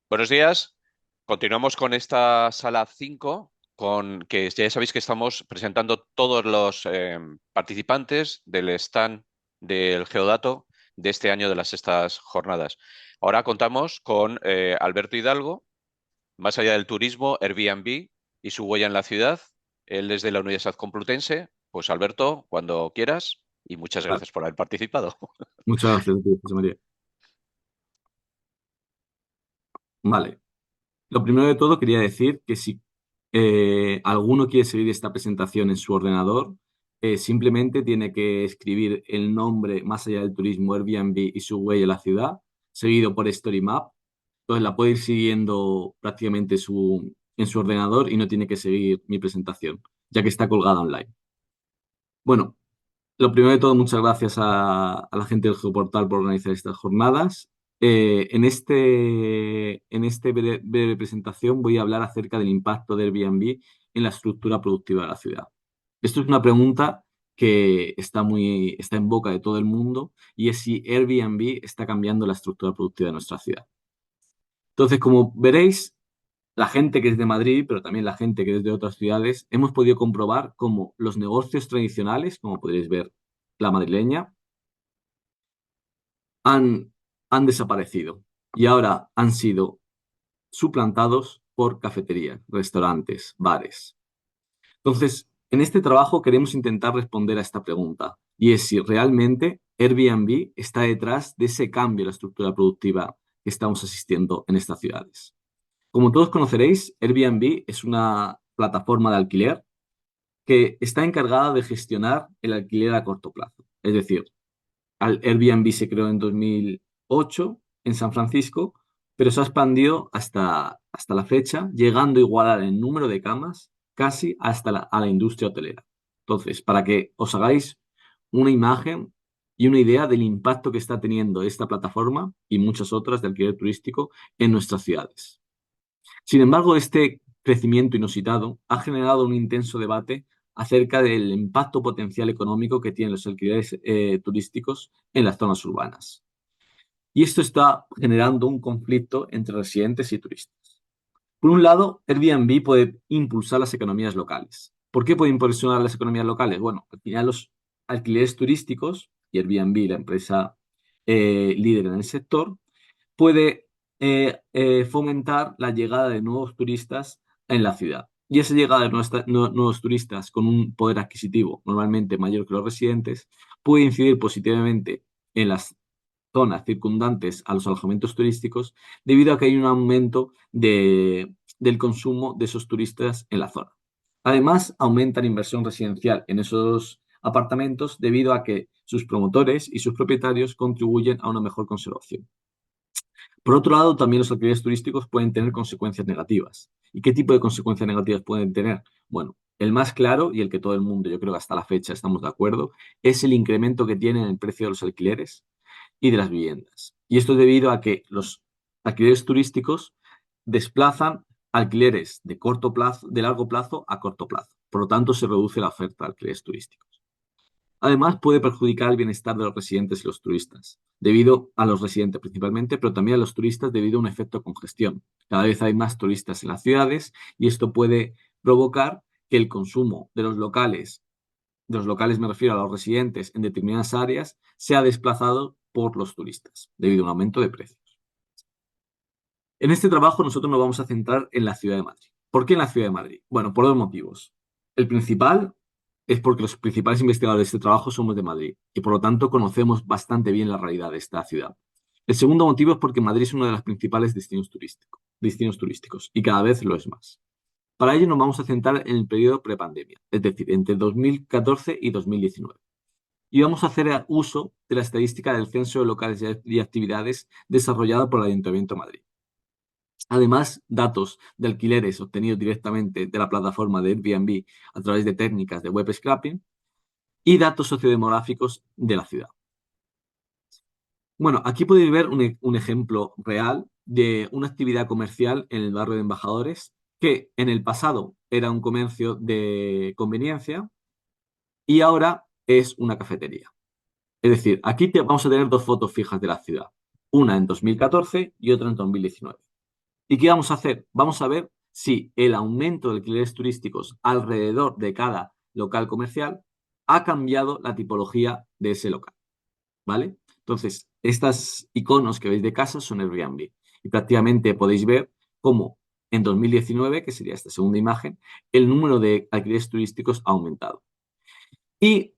Buenos días. Continuamos con esta sala 5, que ya sabéis que estamos presentando todos los participantes del stand del Geodato de este año de las sextas jornadas. Ahora contamos con Alberto Hidalgo, más allá del turismo, Airbnb y su huella en la ciudad. Él es de la Universidad Complutense. Pues Alberto, cuando quieras, y muchas Vale. gracias por haber participado. Muchas gracias, tío, José María. Vale. Lo primero de todo quería decir que si alguno quiere seguir esta presentación en su ordenador, simplemente tiene que escribir el nombre más allá del turismo Airbnb y su huella en la ciudad, seguido por Story Map. Entonces la puede ir siguiendo prácticamente en su ordenador y no tiene que seguir mi presentación, ya que está colgada online. Bueno, lo primero de todo, muchas gracias a la gente del Geoportal por organizar estas jornadas. En este breve presentación voy a hablar acerca del impacto de Airbnb en la estructura productiva de la ciudad. Esto es una pregunta que está en boca de todo el mundo y es si Airbnb está cambiando la estructura productiva de nuestra ciudad. Entonces, como veréis, la gente que es de Madrid, pero también la gente que es de otras ciudades, hemos podido comprobar cómo los negocios tradicionales, como podréis ver, la madrileña, han, han desaparecido y ahora han sido suplantados por cafeterías, restaurantes, bares. Entonces, en este trabajo queremos intentar responder a esta pregunta y es si realmente Airbnb está detrás de ese cambio en la estructura productiva que estamos asistiendo en estas ciudades. Como todos conoceréis, Airbnb es una plataforma de alquiler que está encargada de gestionar el alquiler a corto plazo. Es decir, Airbnb se creó en 2008 en San Francisco, pero se ha expandido hasta la fecha, llegando a igualar el número de camas casi hasta a la industria hotelera. Entonces, para que os hagáis una imagen y una idea del impacto que está teniendo esta plataforma y muchas otras de alquiler turístico en nuestras ciudades. Sin embargo, este crecimiento inusitado ha generado un intenso debate acerca del impacto potencial económico que tienen los alquileres turísticos en las zonas urbanas. Y esto está generando un conflicto entre residentes y turistas. Por un lado, Airbnb puede impulsar las economías locales. ¿Por qué puede impulsar las economías locales? Bueno, al final los alquileres turísticos, y Airbnb, la empresa líder en el sector, puede fomentar la llegada de nuevos turistas en la ciudad. Y esa llegada de nuevos turistas con un poder adquisitivo normalmente mayor que los residentes puede incidir positivamente en las zonas circundantes a los alojamientos turísticos debido a que hay un aumento del consumo de esos turistas en la zona. Además, aumenta la inversión residencial en esos apartamentos debido a que sus promotores y sus propietarios contribuyen a una mejor conservación. Por otro lado, también los alquileres turísticos pueden tener consecuencias negativas. ¿Y qué tipo de consecuencias negativas pueden tener? Bueno, el más claro y el que todo el mundo, yo creo que hasta la fecha estamos de acuerdo, es el incremento que tiene en el precio de los alquileres y de las viviendas. Y esto es debido a que los alquileres turísticos desplazan alquileres de corto plazo, de largo plazo a corto plazo. Por lo tanto, se reduce la oferta de alquileres turísticos. Además, puede perjudicar el bienestar de los residentes y los turistas, debido a los residentes principalmente, pero también a los turistas debido a un efecto congestión. Cada vez hay más turistas en las ciudades y esto puede provocar que el consumo de los locales me refiero a los residentes en determinadas áreas, sea desplazado por los turistas, debido a un aumento de precios. En este trabajo nosotros nos vamos a centrar en la ciudad de Madrid. ¿Por qué en la ciudad de Madrid? Bueno, por dos motivos. El principal es porque los principales investigadores de este trabajo somos de Madrid y por lo tanto conocemos bastante bien la realidad de esta ciudad. El segundo motivo es porque Madrid es uno de los principales destinos turísticos y cada vez lo es más. Para ello nos vamos a centrar en el periodo prepandemia, es decir, entre 2014 y 2019. Y vamos a hacer uso de la estadística del Censo de Locales y Actividades desarrollada por el Ayuntamiento de Madrid. Además, datos de alquileres obtenidos directamente de la plataforma de Airbnb a través de técnicas de web scraping y datos sociodemográficos de la ciudad. Bueno, aquí podéis ver un ejemplo real de una actividad comercial en el barrio de Embajadores que en el pasado era un comercio de conveniencia y ahora es una cafetería. Es decir, vamos a tener dos fotos fijas de la ciudad, una en 2014 y otra en 2019. ¿Y qué vamos a hacer? Vamos a ver si el aumento de alquileres turísticos alrededor de cada local comercial ha cambiado la tipología de ese local, ¿vale? Entonces, estos iconos que veis de casa son Airbnb y prácticamente podéis ver cómo en 2019, que sería esta segunda imagen, el número de alquileres turísticos ha aumentado. Y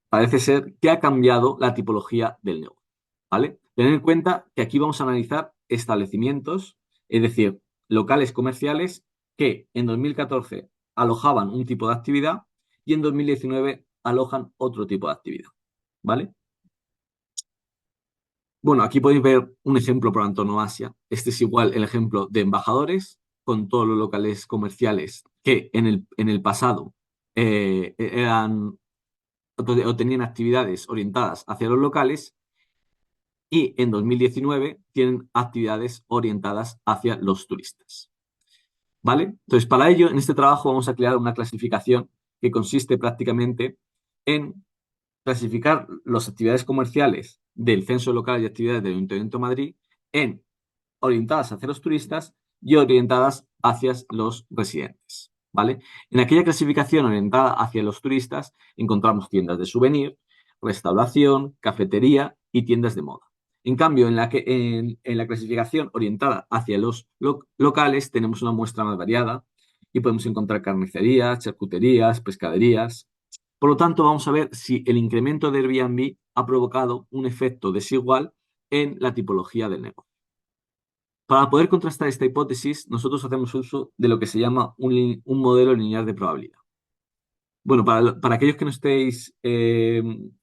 parece ser que ha cambiado la tipología del negocio, ¿vale? Tener en cuenta que aquí vamos a analizar establecimientos, es decir, locales comerciales que en 2014 alojaban un tipo de actividad y en 2019 alojan otro tipo de actividad, ¿vale? Bueno, aquí podéis ver un ejemplo por antonomasia. Este es igual el ejemplo de embajadores con todos los locales comerciales que en el pasado eran o tenían actividades orientadas hacia los locales y en 2019 tienen actividades orientadas hacia los turistas. ¿Vale? Entonces, para ello, en este trabajo vamos a crear una clasificación que consiste prácticamente en clasificar las actividades comerciales del Censo Local y Actividades del Ayuntamiento de Madrid en orientadas hacia los turistas y orientadas hacia los residentes, ¿vale? En aquella clasificación orientada hacia los turistas encontramos tiendas de souvenir, restauración, cafetería y tiendas de moda. En cambio, en la clasificación orientada hacia los locales tenemos una muestra más variada y podemos encontrar carnicerías, charcuterías, pescaderías. Por lo tanto, vamos a ver si el incremento de Airbnb ha provocado un efecto desigual en la tipología del negocio. Para poder contrastar esta hipótesis, nosotros hacemos uso de lo que se llama un modelo lineal de probabilidad. Bueno, para aquellos que no estéis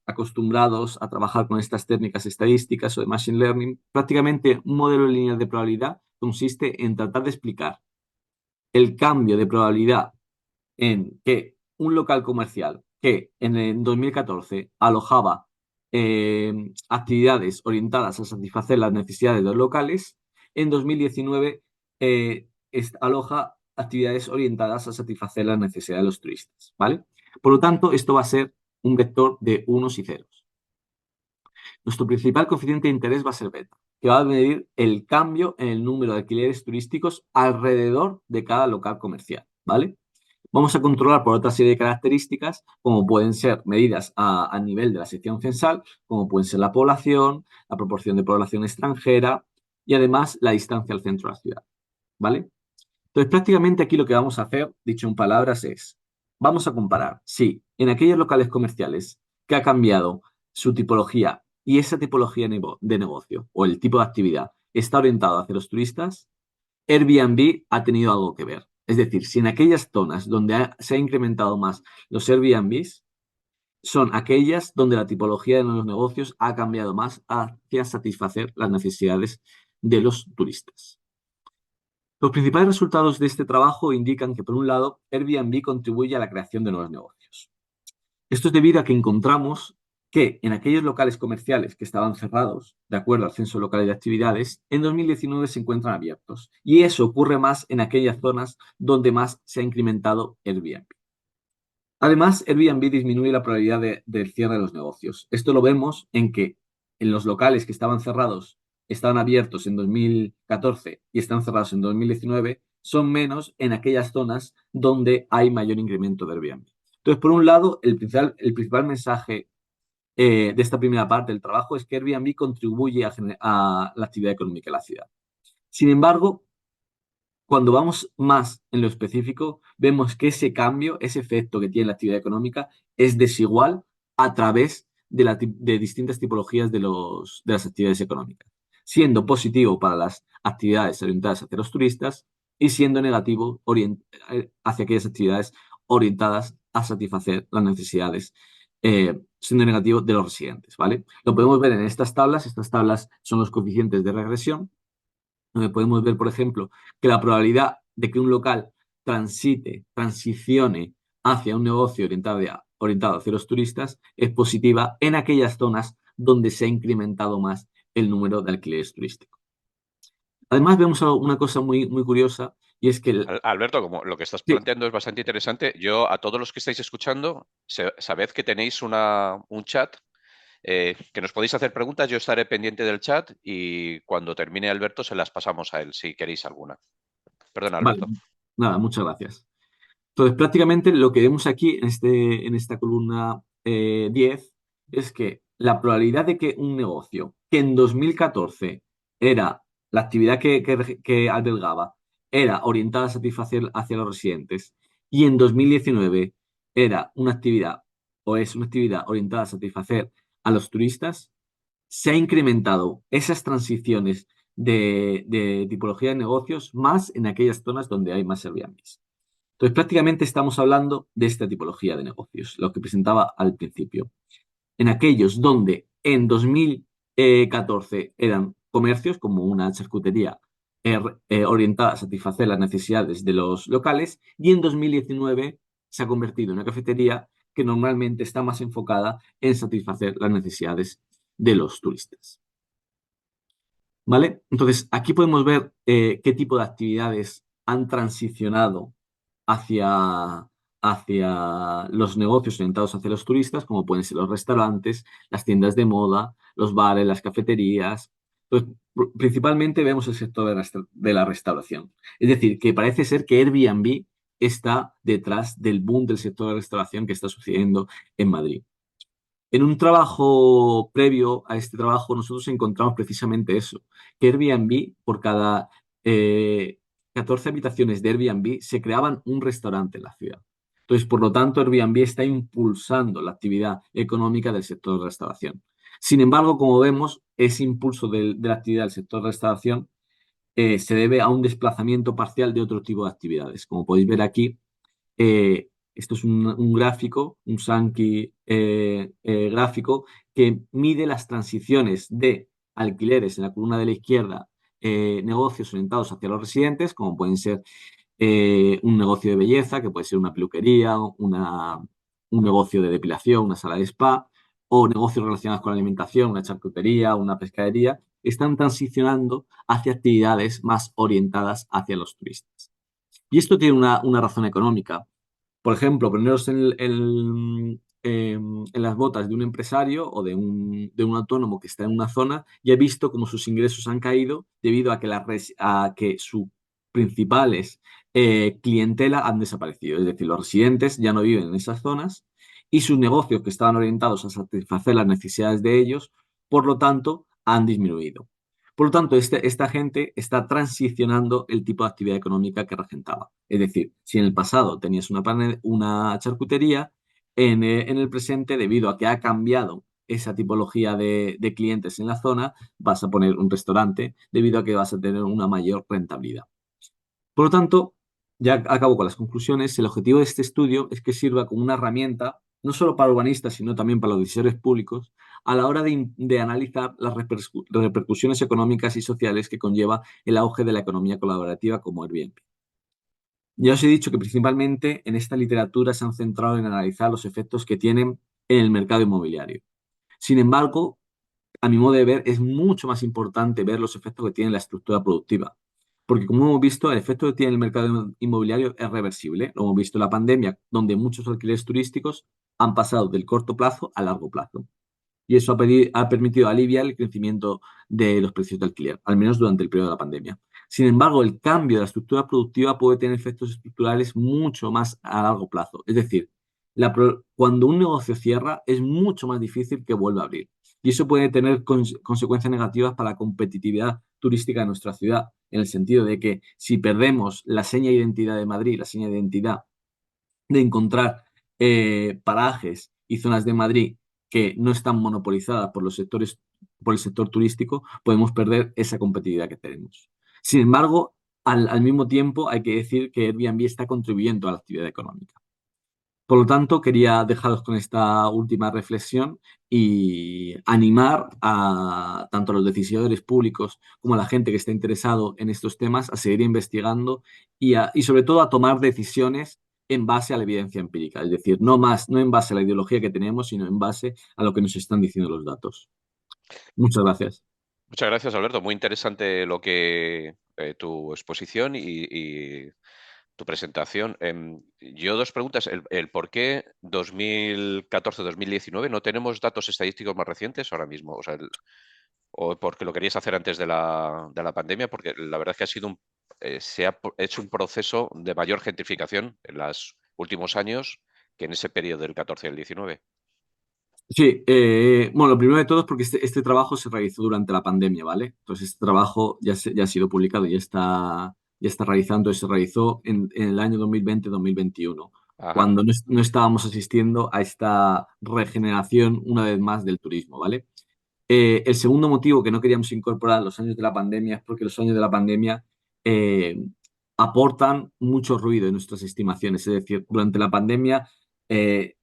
acostumbrados a trabajar con estas técnicas estadísticas o de Machine Learning, prácticamente un modelo lineal de probabilidad consiste en tratar de explicar el cambio de probabilidad en que un local comercial que en el 2014 alojaba actividades orientadas a satisfacer las necesidades de los locales, en 2019 aloja actividades orientadas a satisfacer las necesidades de los turistas, ¿vale? Por lo tanto, esto va a ser un vector de unos y ceros. Nuestro principal coeficiente de interés va a ser beta, que va a medir el cambio en el número de alquileres turísticos alrededor de cada local comercial, ¿vale? Vamos a controlar por otra serie de características, como pueden ser medidas a nivel de la sección censal, como pueden ser la población, la proporción de población extranjera y además la distancia al centro de la ciudad, ¿vale? Entonces, prácticamente aquí lo que vamos a hacer, dicho en palabras, es, vamos a comparar si en aquellos locales comerciales que ha cambiado su tipología y esa tipología de negocio o el tipo de actividad está orientado hacia los turistas, Airbnb ha tenido algo que ver. Es decir, si en aquellas zonas donde se ha incrementado más los Airbnbs, son aquellas donde la tipología de los negocios ha cambiado más hacia satisfacer las necesidades de los turistas. Los principales resultados de este trabajo indican que, por un lado, Airbnb contribuye a la creación de nuevos negocios. Esto es debido a que encontramos que en aquellos locales comerciales que estaban cerrados, de acuerdo al censo local de actividades, en 2019 se encuentran abiertos. Y eso ocurre más en aquellas zonas donde más se ha incrementado Airbnb. Además, Airbnb disminuye la probabilidad del cierre de los negocios. Esto lo vemos en que en los locales que estaban cerrados, estaban abiertos en 2014 y están cerrados en 2019, son menos en aquellas zonas donde hay mayor incremento de Airbnb. Entonces, por un lado, el principal mensaje de esta primera parte del trabajo es que Airbnb contribuye a la actividad económica de la ciudad. Sin embargo, cuando vamos más en lo específico, vemos que ese cambio, ese efecto que tiene la actividad económica es desigual a través de distintas tipologías de las actividades económicas, siendo positivo para las actividades orientadas hacia los turistas y siendo negativo hacia aquellas actividades orientadas a satisfacer las necesidades, siendo negativo de los residentes, ¿vale? Lo podemos ver en estas tablas son los coeficientes de regresión donde podemos ver, por ejemplo, que la probabilidad de que un local transicione hacia un negocio orientado hacia los turistas es positiva en aquellas zonas donde se ha incrementado más el número de alquileres turísticos. Además, vemos una cosa muy, muy curiosa y es que Alberto, como lo que estás sí, planteando es bastante interesante, yo a todos los que estáis escuchando, sabed que tenéis un chat que nos podéis hacer preguntas, yo estaré pendiente del chat y cuando termine Alberto se las pasamos a él si queréis alguna. Perdona, Vale, Alberto. nada, muchas gracias. Entonces, prácticamente lo que vemos aquí en esta columna 10 es que la probabilidad de que un negocio que en 2014 era la actividad que albergaba, era orientada a satisfacer hacia los residentes y en 2019 era una actividad o es una actividad orientada a satisfacer a los turistas, se ha incrementado esas transiciones de tipología de negocios más en aquellas zonas donde hay más Airbnbs. Entonces, prácticamente estamos hablando de esta tipología de negocios, lo que presentaba al principio. En aquellos donde en 2014 eran comercios, como una charcutería orientada a satisfacer las necesidades de los locales, y en 2019 se ha convertido en una cafetería que normalmente está más enfocada en satisfacer las necesidades de los turistas. ¿Vale? Entonces, aquí podemos ver qué tipo de actividades han transicionado hacia, hacia los negocios orientados hacia los turistas, como pueden ser los restaurantes, las tiendas de moda, los bares, las cafeterías. Pues, principalmente vemos el sector de la restauración. Es decir, que parece ser que Airbnb está detrás del boom del sector de la restauración que está sucediendo en Madrid. En un trabajo previo a este trabajo, nosotros encontramos precisamente eso, que Airbnb, por cada 14 habitaciones de Airbnb, se creaban un restaurante en la ciudad. Entonces, por lo tanto, Airbnb está impulsando la actividad económica del sector de restauración. Sin embargo, como vemos, ese impulso de la actividad del sector de restauración se debe a un desplazamiento parcial de otro tipo de actividades. Como podéis ver aquí, esto es un gráfico, un Sankey gráfico, que mide las transiciones de alquileres en la columna de la izquierda, negocios orientados hacia los residentes, como pueden ser un negocio de belleza, que puede ser una peluquería, un negocio de depilación, una sala de spa, o negocios relacionados con la alimentación, una charcutería, una pescadería, están transicionando hacia actividades más orientadas hacia los turistas. Y esto tiene una razón económica. Por ejemplo, poneros en las botas de un empresario o de un autónomo que está en una zona y ha visto cómo sus ingresos han caído debido a que sus principales clientela han desaparecido. Es decir, los residentes ya no viven en esas zonas y sus negocios que estaban orientados a satisfacer las necesidades de ellos, por lo tanto, han disminuido. Por lo tanto, esta gente está transicionando el tipo de actividad económica que regentaba. Es decir, si en el pasado tenías una charcutería, en el presente, debido a que ha cambiado esa tipología de clientes en la zona, vas a poner un restaurante debido a que vas a tener una mayor rentabilidad. Por lo tanto, ya acabo con las conclusiones. El objetivo de este estudio es que sirva como una herramienta, no solo para urbanistas, sino también para los decisores públicos, a la hora de analizar las repercusiones económicas y sociales que conlleva el auge de la economía colaborativa como Airbnb. Ya os he dicho que principalmente en esta literatura se han centrado en analizar los efectos que tienen en el mercado inmobiliario. Sin embargo, a mi modo de ver, es mucho más importante ver los efectos que tiene la estructura productiva. Porque como hemos visto, el efecto que tiene el mercado inmobiliario es reversible. Lo hemos visto en la pandemia, donde muchos alquileres turísticos han pasado del corto plazo a largo plazo. Y eso ha permitido aliviar el crecimiento de los precios de alquiler, al menos durante el periodo de la pandemia. Sin embargo, el cambio de la estructura productiva puede tener efectos estructurales mucho más a largo plazo. Es decir, cuando un negocio cierra, es mucho más difícil que vuelva a abrir. Y eso puede tener consecuencias negativas para la competitividad turística de nuestra ciudad, en el sentido de que si perdemos la seña de identidad de Madrid, la seña de identidad de encontrar parajes y zonas de Madrid que no están monopolizadas por el sector turístico, podemos perder esa competitividad que tenemos. Sin embargo, al mismo tiempo hay que decir que Airbnb está contribuyendo a la actividad económica. Por lo tanto, quería dejaros con esta última reflexión y animar a tanto a los decisores públicos como a la gente que está interesado en estos temas a seguir investigando y sobre todo a tomar decisiones en base a la evidencia empírica, es decir, no en base a la ideología que tenemos, sino en base a lo que nos están diciendo los datos. Muchas gracias. Muchas gracias, Alberto. Muy interesante lo que tu exposición y tu presentación. Yo dos preguntas. El por qué 2014-2019 no tenemos datos estadísticos más recientes ahora mismo. O sea, o porque lo querías hacer antes de la pandemia, porque la verdad es que ha sido se ha hecho un proceso de mayor gentrificación en los últimos años que en ese periodo del 14 al 19. Sí, bueno, lo primero de todo es porque este trabajo se realizó durante la pandemia, ¿vale? Entonces, este trabajo ya ha sido publicado, ya está realizando, se realizó en el año 2020-2021, Ajá, cuando no estábamos asistiendo a esta regeneración una vez más del turismo, ¿vale? El segundo motivo que no queríamos incorporar los años de la pandemia es porque los años de la pandemia eh, aportan mucho ruido en nuestras estimaciones. Es decir, durante la pandemia eh,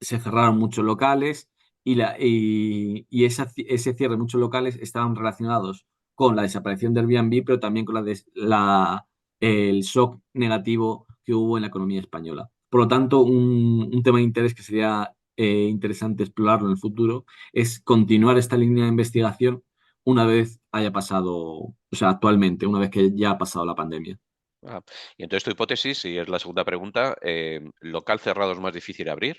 se cerraron muchos locales ese cierre de muchos locales estaban relacionados con la desaparición del Airbnb, pero también con el shock negativo que hubo en la economía española. Por lo tanto, un tema de interés que sería interesante explorarlo en el futuro es continuar esta línea de investigación una vez haya pasado, o sea, actualmente, una vez que ya ha pasado la pandemia. ajá. Y entonces tu hipótesis, y es la segunda pregunta, local cerrado es más difícil abrir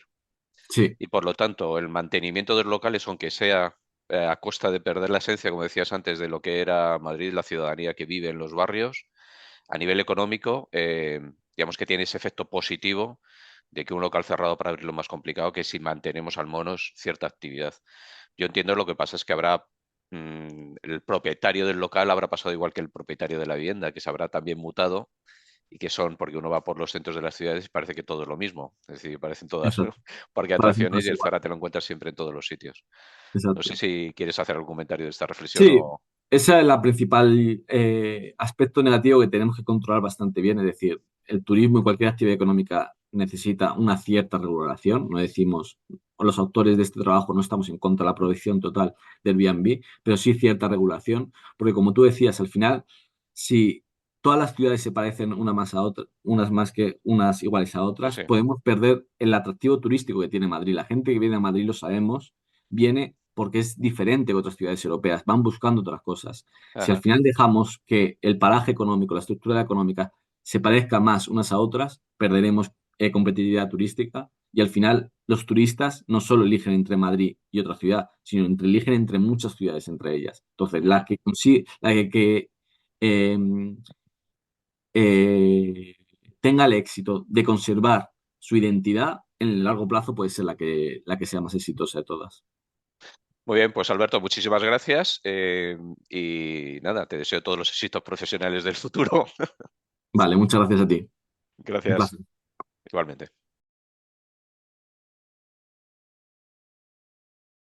Sí, y por lo tanto el mantenimiento de los locales, aunque sea a costa de perder la esencia, como decías antes, de lo que era Madrid, la ciudadanía que vive en los barrios, a nivel económico, digamos que tiene ese efecto positivo de que un local cerrado para abrirlo es más complicado que si mantenemos al menos cierta actividad. Yo entiendo lo que pasa es que habrá el propietario del local habrá pasado igual que el propietario de la vivienda, que se habrá también mutado y que son, porque uno va por los centros de las ciudades y parece que todo es lo mismo. Es decir, parecen todas exacto. parque de Parecen atracciones y todas el igual. Zara te lo encuentras siempre en todos los sitios. No sé Exacto. si quieres hacer algún comentario de esta reflexión Sí, o... ese es la principal aspecto negativo que tenemos que controlar bastante bien. Es decir, el turismo y cualquier actividad económica necesita una cierta regulación. No decimos, o los autores de este trabajo no estamos en contra de la prohibición total del Airbnb, pero sí cierta regulación, porque como tú decías, al final, si todas las ciudades se parecen una más a otra, unas más que unas iguales a Sí, otras, sí. podemos perder el atractivo turístico que tiene Madrid. La gente que viene a Madrid, lo sabemos, viene porque es diferente que otras ciudades europeas, van buscando otras cosas. Si al Ajá. final dejamos que el paraje económico, la estructura económica se parezca más unas a otras, perderemos competitividad turística y al final los turistas no solo eligen entre Madrid y otra ciudad, sino eligen entre muchas ciudades entre ellas. Entonces, Ujú. la que eh, eh, tenga el éxito de conservar su identidad en el largo plazo puede ser la que sea más exitosa de todas. Muy bien, pues Alberto, muchísimas gracias. Y nada, te deseo todos los éxitos profesionales del futuro. Vale, muchas gracias a ti. Un Gracias, placer. igualmente.